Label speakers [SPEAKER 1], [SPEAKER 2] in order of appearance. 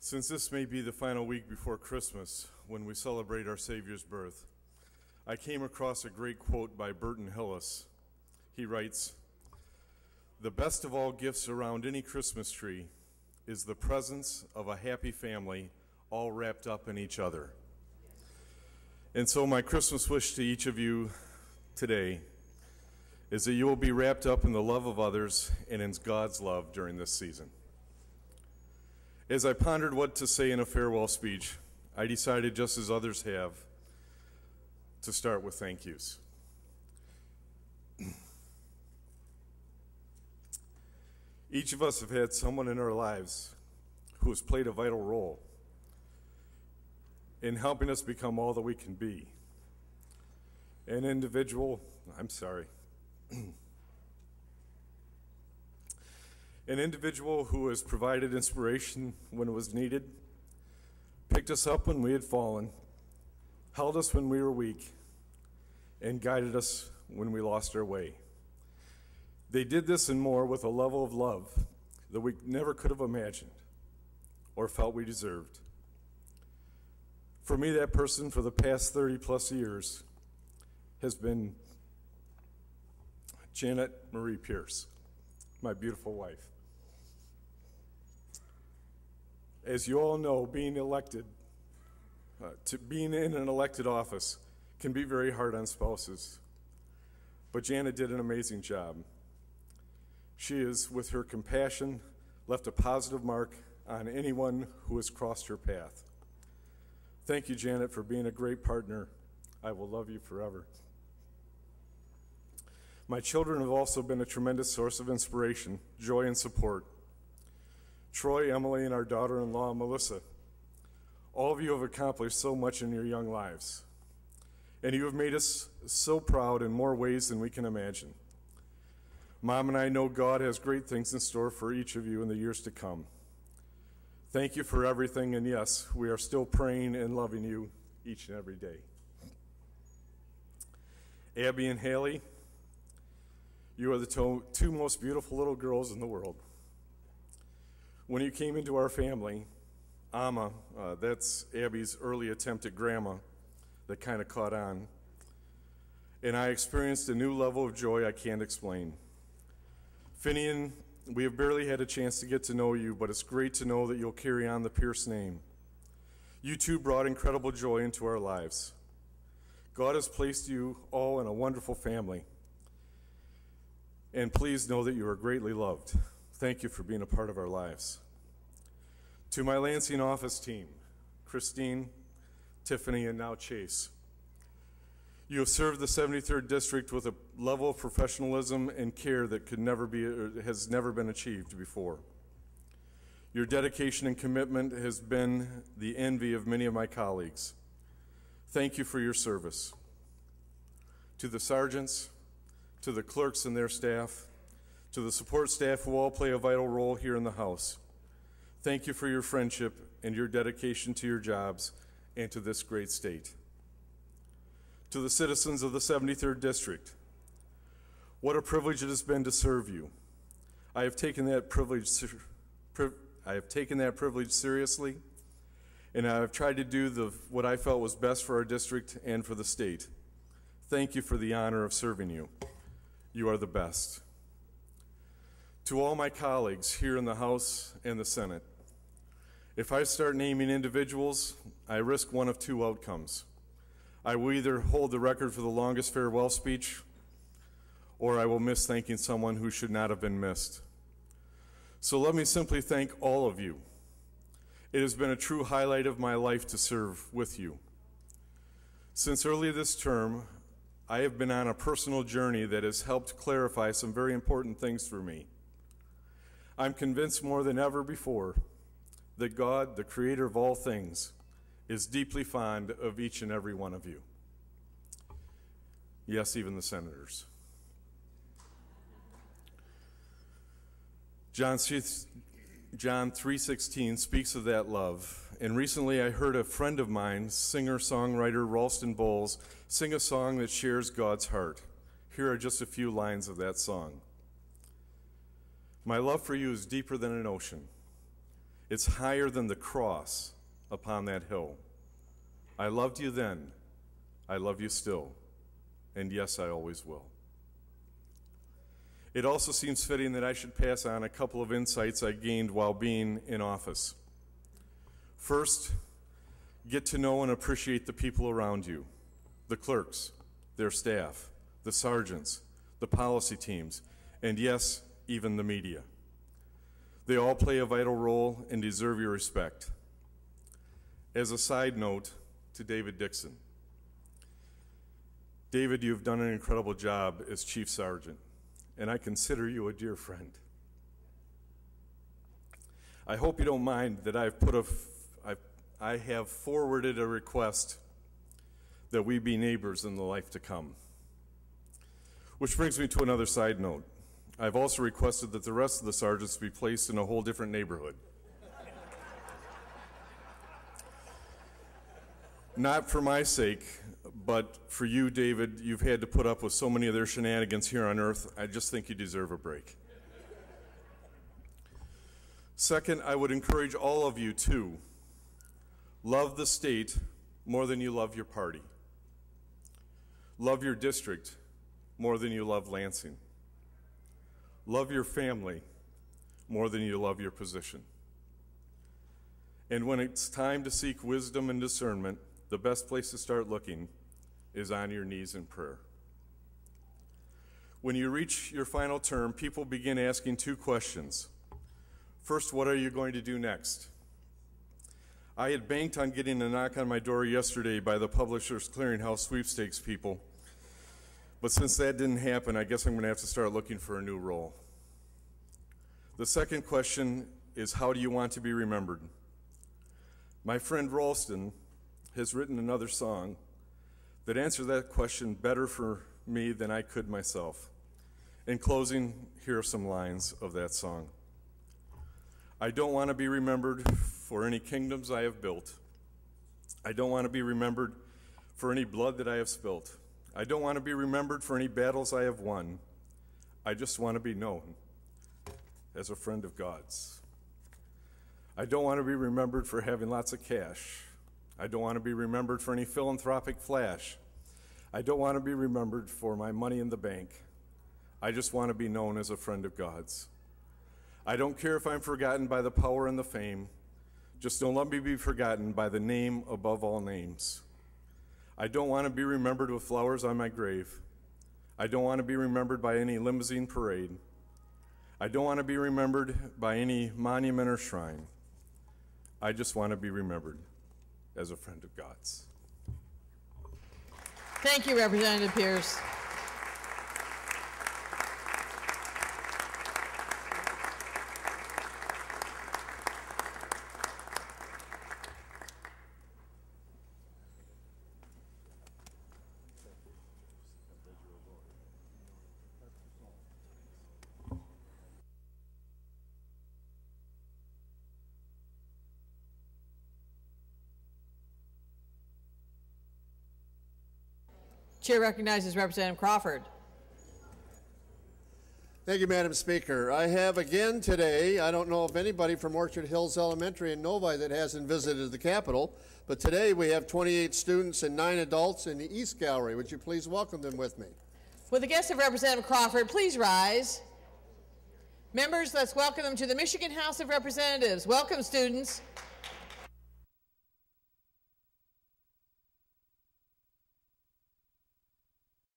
[SPEAKER 1] Since this may be the final week before Christmas, when we celebrate our Savior's birth, I came across a great quote by Burton Hillis. He writes, "The best of all gifts around any Christmas tree is the presence of a happy family all wrapped up in each other." And so my Christmas wish to each of you today is that you will be wrapped up in the love of others and in God's love during this season. As I pondered what to say in a farewell speech, I decided, just as others have, to start with thank yous. Each of us have had someone in our lives who has played a vital role in helping us become all that we can be. An individual who has provided inspiration when it was needed, picked us up when we had fallen, held us when we were weak, and guided us when we lost our way. They did this and more with a level of love that we never could have imagined or felt we deserved. For me, that person for the past 30 plus years has been Janet Marie Pearce, my beautiful wife. As you all know, being in an elected office can be very hard on spouses. But Janet did an amazing job. She has, with her compassion, left a positive mark on anyone who has crossed her path. Thank you, Janet, for being a great partner. I will love you forever. My children have also been a tremendous source of inspiration, joy, and support. Troy, Emily, and our daughter-in-law, Melissa. All of you have accomplished so much in your young lives, and you have made us so proud in more ways than we can imagine. Mom and I know God has great things in store for each of you in the years to come. Thank you for everything, and yes, we are still praying and loving you each and every day. Abby and Haley, you are the two most beautiful little girls in the world. When you came into our family, Amma, that's Abby's early attempt at grandma that kind of caught on, and I experienced a new level of joy I can't explain. Finian, we have barely had a chance to get to know you, but it's great to know that you'll carry on the Pearce name. You two brought incredible joy into our lives. God has placed you all in a wonderful family, and please know that you are greatly loved. Thank you for being a part of our lives. To my Lansing office team, Christine, Tiffany, and now Chase, you have served the 73rd District with a level of professionalism and care that has never been achieved before. Your dedication and commitment has been the envy of many of my colleagues. Thank you for your service. To the sergeants, to the clerks and their staff, to the support staff who all play a vital role here in the House, thank you for your friendship and your dedication to your jobs and to this great state. To the citizens of the 73rd District, what a privilege it has been to serve you. I have taken that privilege seriously, and I have tried to do what I felt was best for our district and for the state. Thank you for the honor of serving you. You are the best. To all my colleagues here in the House and the Senate, if I start naming individuals, I risk one of two outcomes. I will either hold the record for the longest farewell speech, or I will miss thanking someone who should not have been missed. So let me simply thank all of you. It has been a true highlight of my life to serve with you. Since early this term, I have been on a personal journey that has helped clarify some very important things for me. I'm convinced more than ever before that God, the creator of all things, is deeply fond of each and every one of you. Yes, even the senators. John 3:16 speaks of that love, and recently I heard a friend of mine, singer-songwriter Ralston Bowles, sing a song that shares God's heart. Here are just a few lines of that song. My love for you is deeper than an ocean. It's higher than the cross upon that hill. I loved you then. I love you still. And yes, I always will. It also seems fitting that I should pass on a couple of insights I gained while being in office. First, get to know and appreciate the people around you, the clerks, their staff, the sergeants, the policy teams, and yes, even the media. They all play a vital role and deserve your respect. As a side note to David Dixon, David, you've done an incredible job as Chief Sergeant, and I consider you a dear friend. I hope you don't mind that I have forwarded a request that we be neighbors in the life to come. Which brings me to another side note. I've also requested that the rest of the sergeants be placed in a whole different neighborhood. Not for my sake, but for you, David. You've had to put up with so many of their shenanigans here on earth. I just think you deserve a break. Second, I would encourage all of you to love the state more than you love your party. Love your district more than you love Lansing. Love your family more than you love your position. And when it's time to seek wisdom and discernment, the best place to start looking is on your knees in prayer. When you reach your final term, people begin asking two questions. First, what are you going to do next? I had banked on getting a knock on my door yesterday by the Publishers Clearinghouse sweepstakes people, but since that didn't happen, I guess I'm going to have to start looking for a new role. The second question is, how do you want to be remembered? My friend Ralston has written another song that answers that question better for me than I could myself. In closing, here are some lines of that song. I don't want to be remembered for any kingdoms I have built. I don't want to be remembered for any blood that I have spilt. I don't want to be remembered for any battles I have won. I just want to be known as a friend of God's. I don't want to be remembered for having lots of cash. I don't want to be remembered for any philanthropic flash. I don't want to be remembered for my money in the bank. I just want to be known as a friend of God's. I don't care if I'm forgotten by the power and the fame. Just don't let me be forgotten by the name above all names. I don't want to be remembered with flowers on my grave. I don't want to be remembered by any limousine parade. I don't want to be remembered by any monument or shrine. I just want to be remembered as a friend of God's.
[SPEAKER 2] Thank you, Representative Pearce. Chair recognizes Representative Crawford.
[SPEAKER 3] Thank you, Madam Speaker. I have again today, I don't know of anybody from Orchard Hills Elementary in Novi that hasn't visited the Capitol, but today we have 28 students and 9 adults in the East Gallery. Would you please welcome them with me?
[SPEAKER 2] With the guests of Representative Crawford, please rise. Members, let's welcome them to the Michigan House of Representatives. Welcome, students.